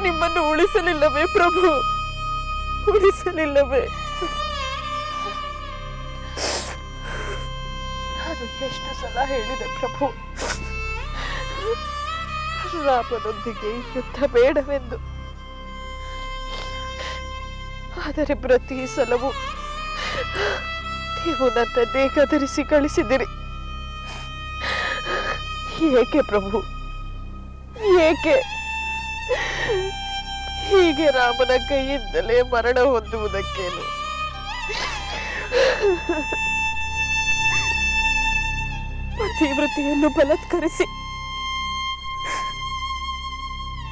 ನಿಮ್ಮನ್ನು ಉಳಿಸಲಿಲ್ಲವೇ ಪ್ರಭು? ಉಳಿಸಲಿಲ್ಲವೇ? ನಾನು ಎಷ್ಟು ಸಲ ಹೇಳಿದೆ ಪ್ರಭು, ರಾಮನೊಂದಿಗೆ ಯುದ್ಧ ಬೇಡವೆಂದು. ಆದರೆ ಪ್ರತಿ ಸಲವೂ ನೀವು ನನ್ನನ್ನೇ ಗದರಿಸಿ ಕಳಿಸಿದಿರಿ. ಏಕೆ ಪ್ರಭು, ಏಕೆ? ಹೀಗೆ ರಾಮನ ಕೈಯಿಂದಲೇ ಮರಣ ಹೊಂದುವುದಕ್ಕೇನು? ಪತಿವ್ರತೆಯನ್ನು ಬಲಾತ್ಕರಿಸಿ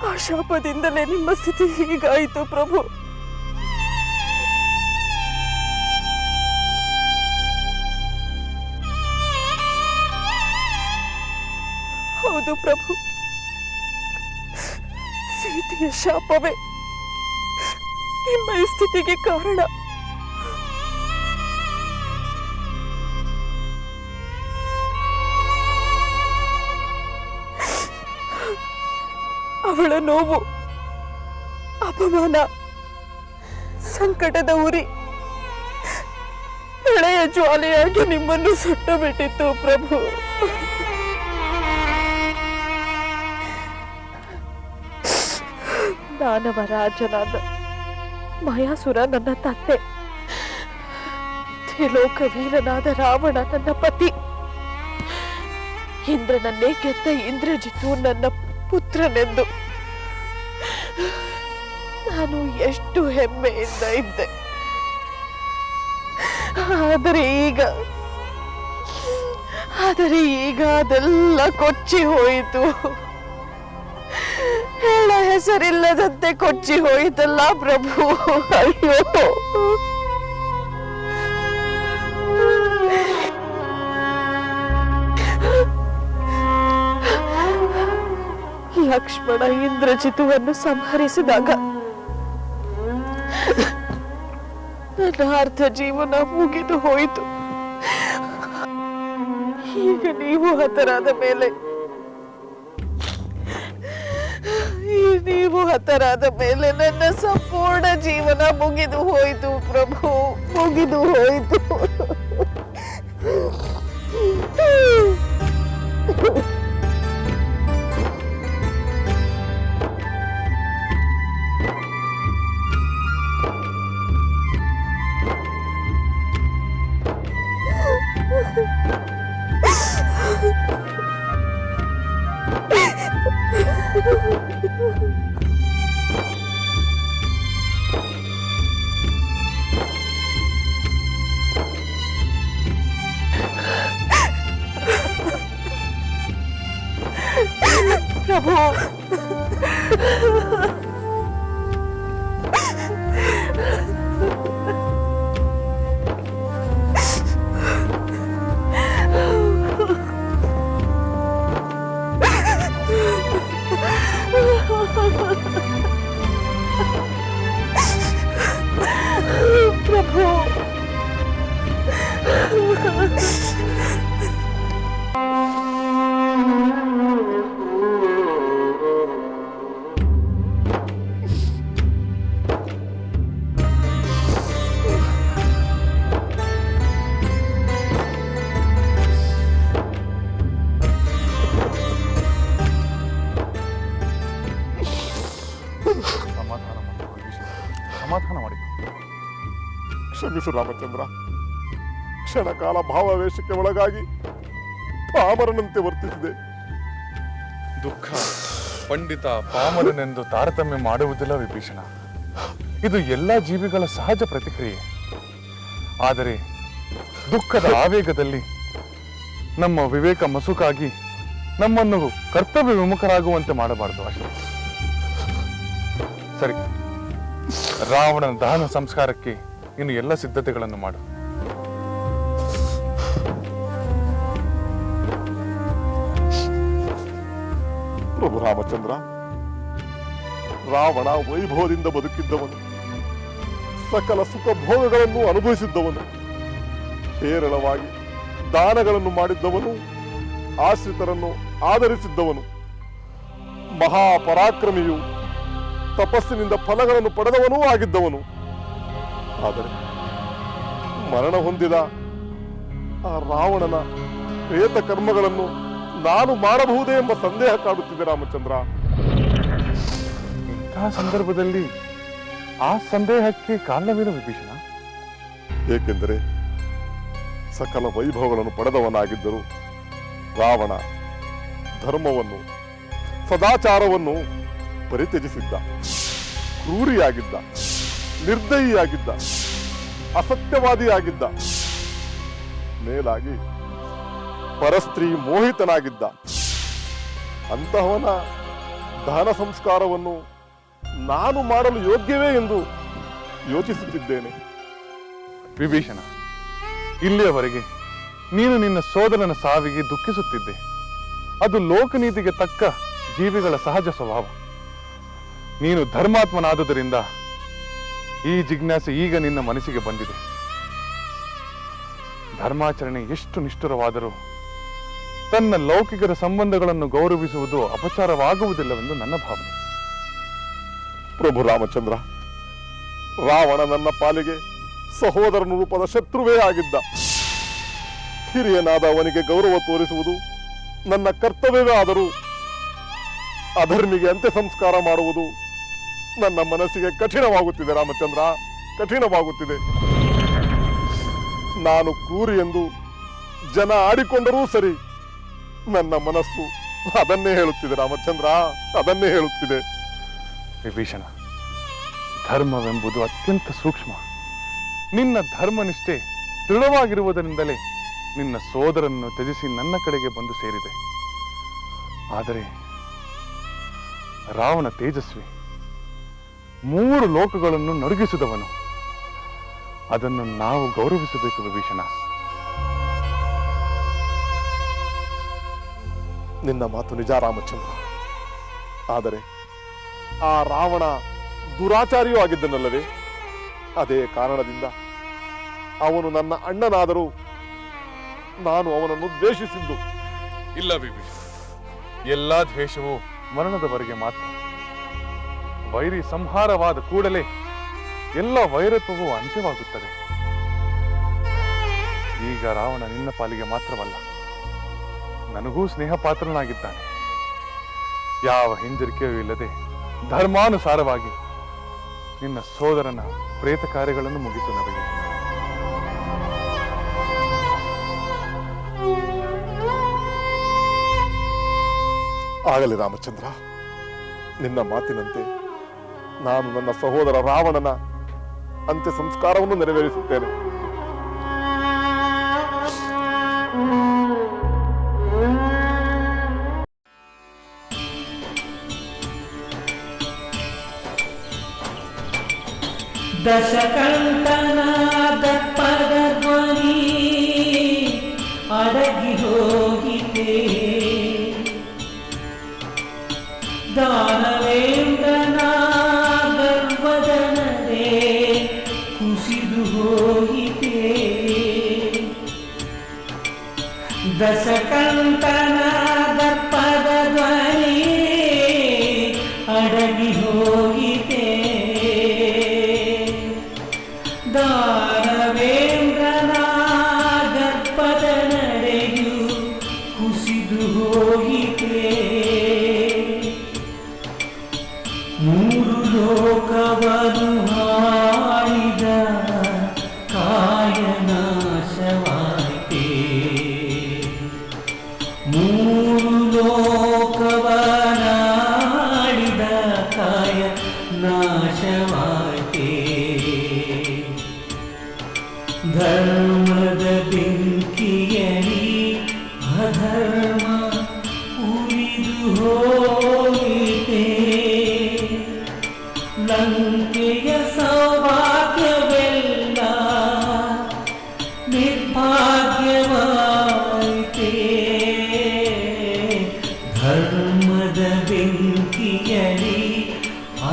ಆ ಶಾಪದಿಂದಲೇ ನಿಮ್ಮ ಸ್ಥಿತಿ ಹೀಗಾಯಿತು ಪ್ರಭು. ಹೌದು ಪ್ರಭು, ಸೀತೆಯ ಶಾಪವೇ ನಿಮ್ಮ ಈ ಸ್ಥಿತಿಗೆ ಕಾರಣ. ಅವಳ ನೋವು, ಅಪಮಾನ, ಸಂಕಟದ ಉರಿ ಹಳೆಯ ಜ್ವಾಲೆಯಾಗಿ ನಿಮ್ಮನ್ನು ಸುಟ್ಟು ಬಿಟ್ಟಿತ್ತು ಪ್ರಭು. ದಾನವ ರಾಜನಾದ ಮಯಾಸುರ ನನ್ನ ತಂದೆ, ತ್ರಿಲೋಕ ವೀರನಾದ ರಾವಣ ನನ್ನ ಪತಿ, ಇಂದ್ರನನ್ನೇ ಗೆದ್ದ ಇಂದ್ರಜಿತು ನನ್ನ ಪುತ್ರನೆಂದು ನಾನು ಎಷ್ಟು ಹೆಮ್ಮೆಯಿಂದ ಇದ್ದೆ. ಆದರೆ ಈಗ ಅದೆಲ್ಲ ಕೊಚ್ಚಿ ಹೋಯಿತು. ಹೇಳ ಹೆಸರಿಲ್ಲದಂತೆ ಕೊಚ್ಚಿ ಹೋಯಿತಲ್ಲ ಪ್ರಭು. ಅಯ್ಯೋ, ಲಕ್ಷ್ಮಣ ಇಂದ್ರಜಿತುವನ್ನು ಸಂಹರಿಸಿದಾಗ ನನ್ನ ಅರ್ಧ ಜೀವನ ಮುಗಿದು ಹೋಯಿತು. ಈಗ ನೀವು ಹತರಾದ ಮೇಲೆ ನನ್ನ ಸಂಪೂರ್ಣ ಜೀವನ ಮುಗಿದು ಹೋಯಿತು ಪ್ರಭು, ಮುಗಿದು ಹೋಯಿತು. ಪ್ರಭು, ಪ್ರಭು, ಸಮಾಧಾನ ಮಾಡಿ. ಕ್ಷಮಿಸು ರಾಮಚಂದ್ರ, ಕ್ಷಣಕಾಲ ಭಾವಾವೇಶಕ್ಕೆ ಒಳಗಾಗಿ ಪಾಮರನಂತೆ ವರ್ತಿಸಿದೆ. ದುಃಖ ಪಂಡಿತ ಪಾಮರನೆಂದು ತಾರತಮ್ಯ ಮಾಡುವುದಿಲ್ಲ ವಿಭೀಷಣ. ಇದು ಎಲ್ಲ ಜೀವಿಗಳ ಸಹಜ ಪ್ರತಿಕ್ರಿಯೆ. ಆದರೆ ದುಃಖದ ಆವೇಗದಲ್ಲಿ ನಮ್ಮ ವಿವೇಕ ಮಸುಕಾಗಿ ನಮ್ಮನ್ನು ಕರ್ತವ್ಯ ವಿಮುಖರಾಗುವಂತೆ ಮಾಡಬಾರದು ಅಷ್ಟೇ. ಸರಿ, ರಾವಣನ ದಹನ ಸಂಸ್ಕಾರಕ್ಕೆ ಇನ್ನು ಎಲ್ಲ ಸಿದ್ಧತೆಗಳನ್ನು ಮಾಡು. ಪ್ರಭು ರಾಮಚಂದ್ರ, ರಾವಣ ವೈಭವದಿಂದ ಬದುಕಿದ್ದವನು, ಸಕಲ ಸುಖ ಭೋಗಗಳನ್ನು ಅನುಭವಿಸಿದ್ದವನು, ಹೇರಳವಾಗಿ ದಾನಗಳನ್ನು ಮಾಡಿದ್ದವನು, ಆಶ್ರಿತರನ್ನು ಆದರಿಸಿದ್ದವನು, ಮಹಾಪರಾಕ್ರಮಿಯು, ತಪಸ್ಸಿನಿಂದ ಫಲಗಳನ್ನು ಪಡೆದವನೂ ಆಗಿದ್ದವನು. ಆದರೆ ಮರಣ ಹೊಂದಿದ ಆ ರಾವಣನ ಪ್ರೇತ ಕರ್ಮಗಳನ್ನು ನಾನು ಮಾಡಬಹುದೇ ಎಂಬ ಸಂದೇಹ ಕಾಡುತ್ತಿದೆ ರಾಮಚಂದ್ರ. ಇಂತಹ ಸಂದರ್ಭದಲ್ಲಿ ಆ ಸಂದೇಹಕ್ಕೆ ಕಾರಣವೇನು ವಿಭೀಷಣ? ಏಕೆಂದರೆ ಸಕಲ ವೈಭವಗಳನ್ನು ಪಡೆದವನಾಗಿದ್ದರು ರಾವಣ ಧರ್ಮವನ್ನು ಸದಾಚಾರವನ್ನು ಪರಿತ್ಯಜಿಸಿದ್ದ, ಕ್ರೂರಿಯಾಗಿದ್ದ, ನಿರ್ದಯಿಯಾಗಿದ್ದ, ಅಸತ್ಯವಾದಿಯಾಗಿದ್ದ, ಮೇಲಾಗಿ ಪರಸ್ತ್ರೀ ಮೋಹಿತನಾಗಿದ್ದ. ಅಂತಹವನ ದಹನ ಸಂಸ್ಕಾರವನ್ನು ನಾನು ಮಾಡಲು ಯೋಗ್ಯವೇ ಎಂದು ಯೋಚಿಸುತ್ತಿದ್ದೇನೆ. ವಿಭೀಷಣ, ಇಲ್ಲಿಯವರೆಗೆ ನೀನು ನಿನ್ನ ಸೋದರನ ಸಾವಿಗೆ ದುಃಖಿಸುತ್ತಿದ್ದೆ. ಅದು ಲೋಕನೀತಿಗೆ ತಕ್ಕ ಜೀವಿಗಳ ಸಹಜ ಸ್ವಭಾವ. ನೀನು ಧರ್ಮಾತ್ಮನಾದುದರಿಂದ ಈ ಜಿಜ್ಞಾಸೆ ಈಗ ನಿನ್ನ ಮನಸ್ಸಿಗೆ ಬಂದಿದೆ. ಧರ್ಮಾಚರಣೆ ಎಷ್ಟು ನಿಷ್ಠುರವಾದರೂ ತನ್ನ ಲೌಕಿಕರ ಸಂಬಂಧಗಳನ್ನು ಗೌರವಿಸುವುದು ಅಪಚಾರವಾಗುವುದಿಲ್ಲವೆಂದು ನನ್ನ ಭಾವನೆ. ಪ್ರಭು ರಾಮಚಂದ್ರ, ರಾವಣ ನನ್ನ ಪಾಲಿಗೆ ಸಹೋದರನ ರೂಪದ ಶತ್ರುವೇ ಆಗಿದ್ದ. ಹಿರಿಯನಾದ ಅವನಿಗೆ ಗೌರವ ತೋರಿಸುವುದು ನನ್ನ ಕರ್ತವ್ಯವೇ ಆದರೂ ಅಧರ್ಮಿಗೆ ಅಂತ್ಯ ಸಂಸ್ಕಾರ ಮಾಡುವುದು ನನ್ನ ಮನಸ್ಸಿಗೆ ಕಠಿಣವಾಗುತ್ತಿದೆ ರಾಮಚಂದ್ರ, ಕಠಿಣವಾಗುತ್ತಿದೆ. ನಾನು ಕ್ರೂರಿ ಎಂದು ಜನ ಆಡಿಕೊಂಡರೂ ಸರಿ, ನನ್ನ ಮನಸ್ಸು ಅದನ್ನೇ ಹೇಳುತ್ತಿದೆ ರಾಮಚಂದ್ರ, ಅದನ್ನೇ ಹೇಳುತ್ತಿದೆ. ವಿಭೀಷಣ, ಧರ್ಮವೆಂಬುದು ಅತ್ಯಂತ ಸೂಕ್ಷ್ಮ. ನಿನ್ನ ಧರ್ಮನಿಷ್ಠೆ ದೃಢವಾಗಿರುವುದರಿಂದಲೇ ನಿನ್ನ ಸೋದರನ್ನು ತ್ಯಜಿಸಿ ನನ್ನ ಕಡೆಗೆ ಬಂದು ಸೇರಿದೆ. ಆದರೆ ರಾವಣ ತೇಜಸ್ವಿ, 3 ಲೋಕಗಳನ್ನು ನಡುಗಿಸಿದವನು. ಅದನ್ನು ನಾವು ಗೌರವಿಸಬೇಕು ವಿಭೀಷಣ. ನಿನ್ನ ಮಾತು ನಿಜ ರಾಮಚಂದ್ರ. ಆದರೆ ಆ ರಾವಣ ದುರಾಚಾರಿಯೂ ಆಗಿದ್ದನಲ್ಲವೇ? ಅದೇ ಕಾರಣದಿಂದ ಅವನು ನನ್ನ ಅಣ್ಣನಾದರೂ ನಾನು ಅವನನ್ನು ದ್ವೇಷಿಸಿದ್ದು. ಇಲ್ಲ ವಿಭೀಷಣ, ಎಲ್ಲಾ ದ್ವೇಷವು ಮರಣದವರೆಗೆ ಮಾತ್ರ. ವೈರಿ ಸಂಹಾರವಾದ ಕೂಡಲೇ ಎಲ್ಲ ವೈರತ್ವವು ಅಂತ್ಯವಾಗುತ್ತದೆ. ಈಗ ರಾವಣ ನಿನ್ನ ಪಾಲಿಗೆ ಮಾತ್ರವಲ್ಲ, ನನಗೂ ಸ್ನೇಹ ಪಾತ್ರನಾಗಿದ್ದಾನೆ. ಯಾವ ಹಿಂಜರಿಕೆಯೂ ಇಲ್ಲದೆ ಧರ್ಮಾನುಸಾರವಾಗಿ ನಿನ್ನ ಸೋದರನ ಪ್ರೇತ ಕಾರ್ಯಗಳನ್ನು ಮುಗಿಸು ನನಗೆ. ಆಗಲಿ ರಾಮಚಂದ್ರ, ನಿನ್ನ ಮಾತಿನಂತೆ ನಾನು ನನ್ನ ಸಹೋದರ ರಾವಣನ ಅಂತ್ಯ ಸಂಸ್ಕಾರವನ್ನು ನೆರವೇರಿಸುತ್ತೇನೆ. ದಶಕಂಠನಾದ ಪದಧ್ವನಿ ಅಡಗಿ ಹೋಗಿದೆ. ದಾನವೇಂದ್ರನ ಗರ್ವದನದೆ ಕುಸಿದು ಹೋಗಿದೆ. ದಶಕಂಠನಾದ ಪದಧ್ವನಿ ಅಡಗಿ ಹೋಗಿದೆ. ದಾನವೇಂದ್ರನ ಗರ್ಭದ ನಡೆಯು ಕುಸಿದು ಹೋಗಿದೆ. 3 ಲೋಕವನ್ನು ಹಾಳಿದ ಕಾಯ ನಾಶವಾಯಿತೆ. 3 ಲೋಕವನ್ನಾಳಿದ ಕಾಯ ನಾಶವಾಯಿತೆ. ಧರ್ಮದ ಬೆಂಕಿಯಲಿ ಅಧರ್ಮ ಉರಿದು ಹೋಯಿತೆ. ಲಂಕೆಯ ಸೌಭಾಗ್ಯವೆಲ್ಲ ನಿರ್ಭಾಗ್ಯವಾಯಿತೆ. ಧರ್ಮದ ಬೆಂಕಿಯಲಿ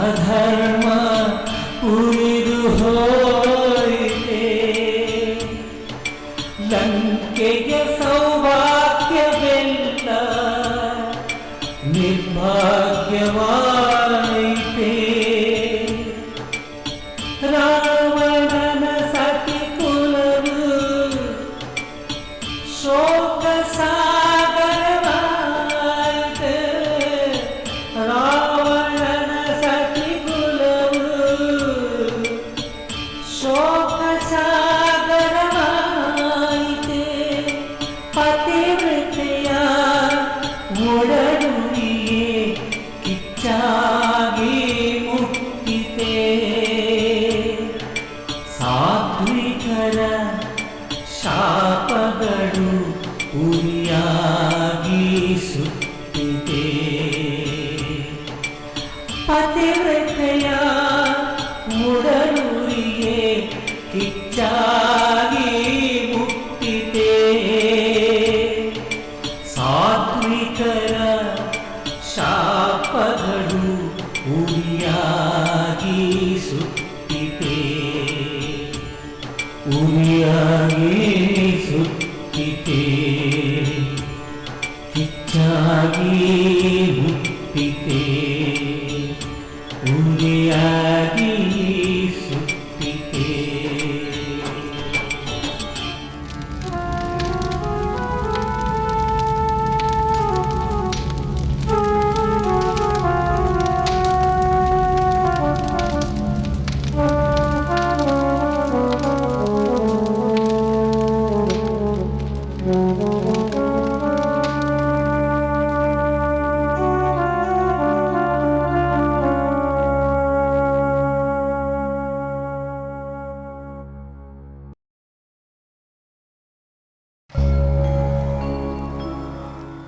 ಅಧರ್ಮ ಉರಿದು ಹೋಯಿತೆ. ಲಂಕೆಯ ಸೌಭಾಗ್ಯವೆಲ್ಲ ನಿರ್ಭಾಗ್ಯವಾಯಿತೆ. ಸಾತ್ವಿಕರ ಶಾಪಗಳು ಉರಿಯಾಗಿ ಸುತ್ತಿದೆ. ಪತಿವ್ರತೆಯ ಮುಡಲುರಿಗೆ ಕಿಚ್ಚಾಗಿ ಮುಟ್ಟಿದೆ. ಸಾತ್ವಿಕರ ಶಾಪಗಳು ಉರಿಯಾಗಿ ಸುತ್ತಿದೆ. ಉರಿಯಾಗಿ ಸುತ್ತಿದೆ. ಕಿಚ್ಚಾಗಿ ಮುಟ್ಟಿದೆ. ಉರಿಯಾಗಿ ಸುತ್ತಿದೆ.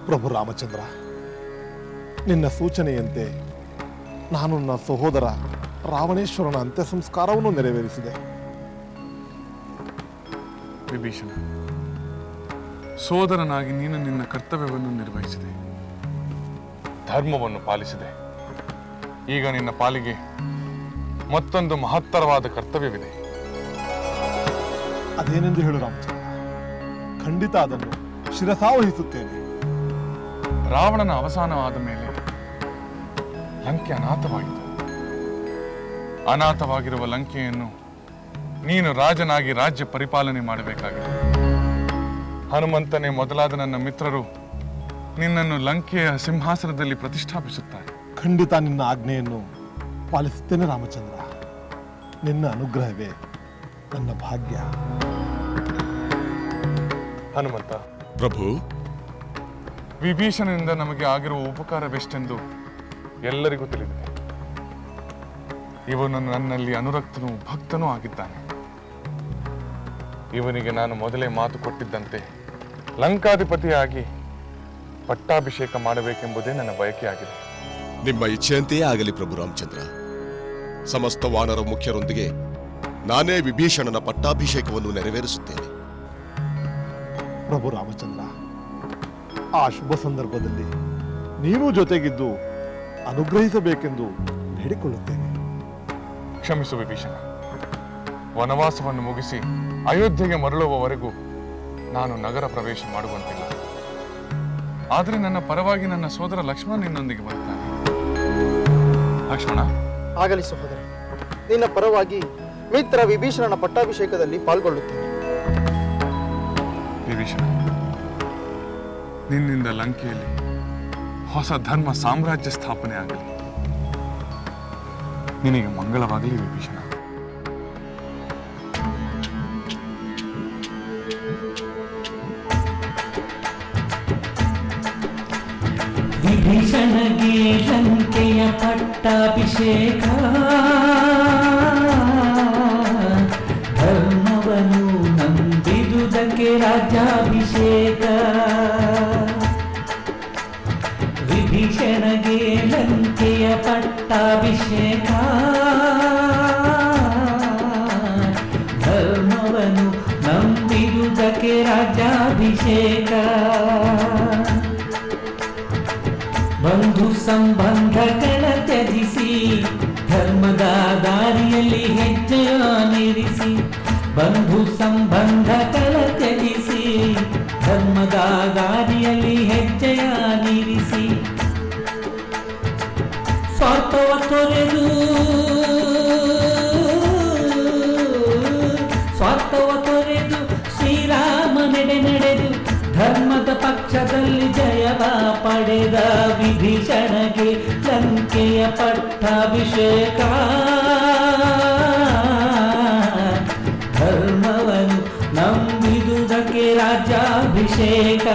ಪ್ರಭು ರಾಮಚಂದ್ರ, ನಿನ್ನ ಸೂಚನೆಯಂತೆ ನಾನು ನನ್ನ ಸಹೋದರ ರಾವಣೇಶ್ವರನ ಅಂತ್ಯ ಸಂಸ್ಕಾರವನ್ನು ನೆರವೇರಿಸಿದೆ. ವಿಭೀಷಣ, ಸೋದರನಾಗಿ ನೀನು ನಿನ್ನ ಕರ್ತವ್ಯವನ್ನು ನಿರ್ವಹಿಸಿದೆ, ಧರ್ಮವನ್ನು ಪಾಲಿಸಿದೆ. ಈಗ ನಿನ್ನ ಪಾಲಿಗೆ ಮತ್ತೊಂದು ಮಹತ್ತರವಾದ ಕರ್ತವ್ಯವಿದೆ. ಅದೇನೆಂದು ಹೇಳು ರಾಮಚಂದ್ರ. ಖಂಡಿತ ಅದನ್ನು ಶಿರಸಾವಹಿಸುತ್ತೇನೆ. ರಾವಣನ ಅವಸಾನವಾದ ಮೇಲೆ ಲಂಕೆ ಅನಾಥವಾಯಿತು. ಅನಾಥವಾಗಿರುವ ಲಂಕೆಯನ್ನು ನೀನು ರಾಜನಾಗಿ ರಾಜ್ಯ ಪರಿಪಾಲನೆ ಮಾಡಬೇಕಾಗಿದೆ. ಹನುಮಂತನೇ ಮೊದಲಾದ ನನ್ನ ಮಿತ್ರರು ನಿನ್ನನ್ನು ಲಂಕೆಯ ಸಿಂಹಾಸನದಲ್ಲಿ ಪ್ರತಿಷ್ಠಾಪಿಸುತ್ತಾರೆ. ಖಂಡಿತ ನಿನ್ನ ಆಜ್ಞೆಯನ್ನು ಪಾಲಿಸುತ್ತೇನೆ ರಾಮಚಂದ್ರ. ನಿನ್ನ ಅನುಗ್ರಹವೇ ನನ್ನ ಭಾಗ್ಯ. ಹನುಮಂತ ಪ್ರಭು, ವಿಭೀಷಣನಿಂದ ನಮಗೆ ಆಗಿರುವ ಉಪಕಾರವೆಷ್ಟೆಂದು ಎಲ್ಲರಿಗೂ ತಿಳಿದಿದೆ. ಇವನು ನನ್ನಲ್ಲಿ ಅನುರಕ್ತನೂ ಭಕ್ತನೂ ಆಗಿದ್ದಾನೆ. ಇವನಿಗೆ ನಾನು ಮೊದಲೇ ಮಾತು ಕೊಟ್ಟಿದ್ದಂತೆ ಲಂಕಾಧಿಪತಿಯಾಗಿ ಪಟ್ಟಾಭಿಷೇಕ ಮಾಡಬೇಕೆಂಬುದೇ ನನ್ನ ಬಯಕೆಯಾಗಿದೆ. ನಿಮ್ಮ ಇಚ್ಛೆಯಂತೆಯೇ ಆಗಲಿ ಪ್ರಭು ರಾಮಚಂದ್ರ. ಸಮಸ್ತ ವಾನರ ಮುಖ್ಯರೊಂದಿಗೆ ನಾನೇ ವಿಭೀಷಣನ ಪಟ್ಟಾಭಿಷೇಕವನ್ನು ನೆರವೇರಿಸುತ್ತೇನೆ. ಪ್ರಭು ರಾಮಚಂದ್ರ, ಆ ಶುಭ ಸಂದರ್ಭದಲ್ಲಿ ನೀನು ಜೊತೆಗಿದ್ದು ಅನುಗ್ರಹಿಸಬೇಕೆಂದು ಬೇಡಿಕೊಳ್ಳುತ್ತೇನೆ. ಕ್ಷಮಿಸು ವಿಭೀಷಣ. ವನವಾಸವನ್ನು ಮುಗಿಸಿ ಅಯೋಧ್ಯೆಗೆ ಮರಳುವವರೆಗೂ ನಾನು ನಗರ ಪ್ರವೇಶ ಮಾಡುವಂತಿಲ್ಲ. ಆದರೆ ನನ್ನ ಪರವಾಗಿ ನನ್ನ ಸೋದರ ಲಕ್ಷ್ಮಣ ನಿನ್ನೊಂದಿಗೆ ಬರ್ತಾನೆ. ಲಕ್ಷ್ಮಣ. ಆಗಲಿ ಸಹೋದರ, ನಿನ್ನ ಪರವಾಗಿ ಮಿತ್ರ ವಿಭೀಷಣನ ಪಟ್ಟಾಭಿಷೇಕದಲ್ಲಿ ಪಾಲ್ಗೊಳ್ಳುತ್ತೇನೆ. ವಿಭೀಷಣ, ನಿನ್ನಿಂದ ಲಂಕೆಯಲ್ಲಿ ಹೊಸ ಧರ್ಮ ಸಾಮ್ರಾಜ್ಯ ಸ್ಥಾಪನೆ ಆಗಲಿ. ನಿನಗೆ ಮಂಗಳವಾಗಲಿ ವಿಭೀಷಣ. ವಿಭೀಷಣಗೆ ಲಂಕೆಯ ಪಟ್ಟಾಭಿಷೇಕ, ಧರ್ಮವನ್ನು ನಂಬಿದುದಕ್ಕೆ ರಾಜ್ಯಾಭಿಷೇಕ. ವಿಭೀಷಣಗೆ ಲಂಕೆಯ ಪಟ್ಟಾಭಿಷೇಕ, ಧರ್ಮವನ್ನು ನಂಬಿದುದಕ್ಕೆ ರಾಜ್ಯಾಭಿಷೇಕ. ಬಂಧು ಸಂಬಂಧಗಳ ತ್ಯಜಿಸಿ ಧರ್ಮದ ದಾರಿಯಲ್ಲಿ ಹೆಜ್ಜೆಯನ್ನಿರಿಸಿ. ಬಂಧು ಸಂಬಂಧಗಳ ತ್ಯಜಿಸಿ ಧರ್ಮದ ದಾರಿಯಲ್ಲಿ ಹೆಜ್ಜೆಯನ್ನಿರಿಸಿ. ಸ್ವಾರ್ಥವ ತೊರೆದು ಶ್ರೀರಾಮನೆಡೆ ನಡೆದು ಧರ್ಮದ ಪಕ್ಷದಲ್ಲಿ ಜಯವ ಪಡೆದ ವಿಭೀಷಣಗೆ ಲಂಕೆಯ ಪಟ್ಟಾಭಿಷೇಕ. ಧರ್ಮವನ್ನು ನಂಬಿದುದಕ್ಕೆ ರಾಜ್ಯಾಭಿಷೇಕ.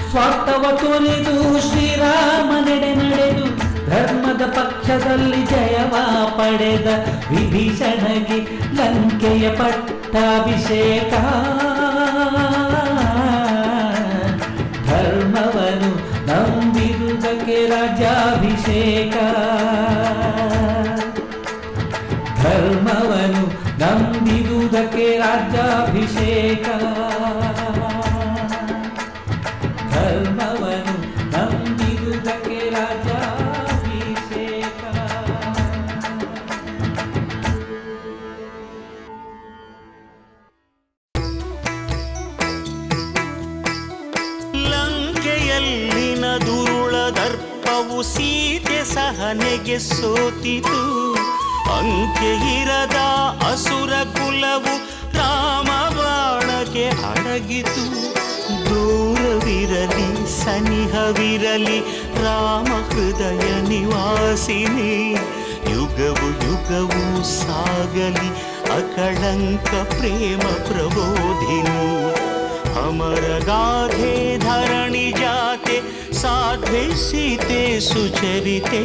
ಸ್ವಾರ್ಥವ ತೊರೆದು ಶ್ರೀರಾಮನೆಡೆ ನಡೆದು ಧರ್ಮದ ಪಕ್ಷದಲ್ಲಿ ಜಯವ ಪಡೆದ ವಿಭೀಷಣಗೆ ಲಂಕೆಯ ಪಟ್ಟಾಭಿಷೇಕ. ಧರ್ಮವನು ನಂಬಿದುದಕ್ಕೆ ರಾಜ್ಯಾಭಿಷೇಕ. ಧರ್ಮವನು ನಂಬಿದುದಕ್ಕೆ ರಾಜ್ಯಾಭಿಷೇಕ. ಧರ್ಮವನು ನಂಬಿದುದಕ್ಕೆ ರಾಜ್ಯಾಭಿಷೇಕ. ಲಂಕೆಯಲ್ಲಿನ ದುರುಳ ದರ್ಪವು ಸೀತೆ ಸಹನೆಗೆ ಸೋತಿತು. ಅಂಕೆ ಇರದ ಅಸುರ ಕುಲವು ರಾಮ ಬಾಣಕ್ಕೆ ಅಡಗಿತು. ದೂರವಿರಲಿ ಸನಿಹವಿರಲಿ ರಾಮ ಹೃದಯ ನಿವಾಸಿನಿ. ಯುಗವು ಯುಗವು ಸಾಗಲಿ ಅಕಳಂಕ ಪ್ರೇಮ ಪ್ರಬೋಧಿನಿ. ಅಮರ ಗಾಧೆ ಧರಣಿ ಜಾತೆ ಸಾಧ್ವೆ ಸೀತೆ ಸುಚರಿತೆ.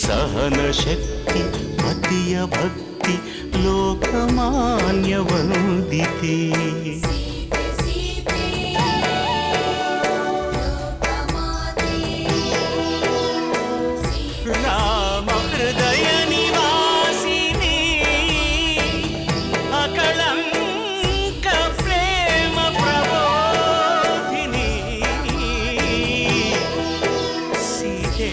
ಸಹನ ಶಕ್ತಿ ಪತಿಯ ಭಕ್ತಿ ಲೋಕಮಾನ್ಯ ವಂದಿತೆ. ರಾಮ ಹೃದಯ ನಿವಾಸಿನಿ ಅಕಳಂಕ ಪ್ರೇಮ ಪ್ರಬೋಧಿನಿ. ಸೀತೆ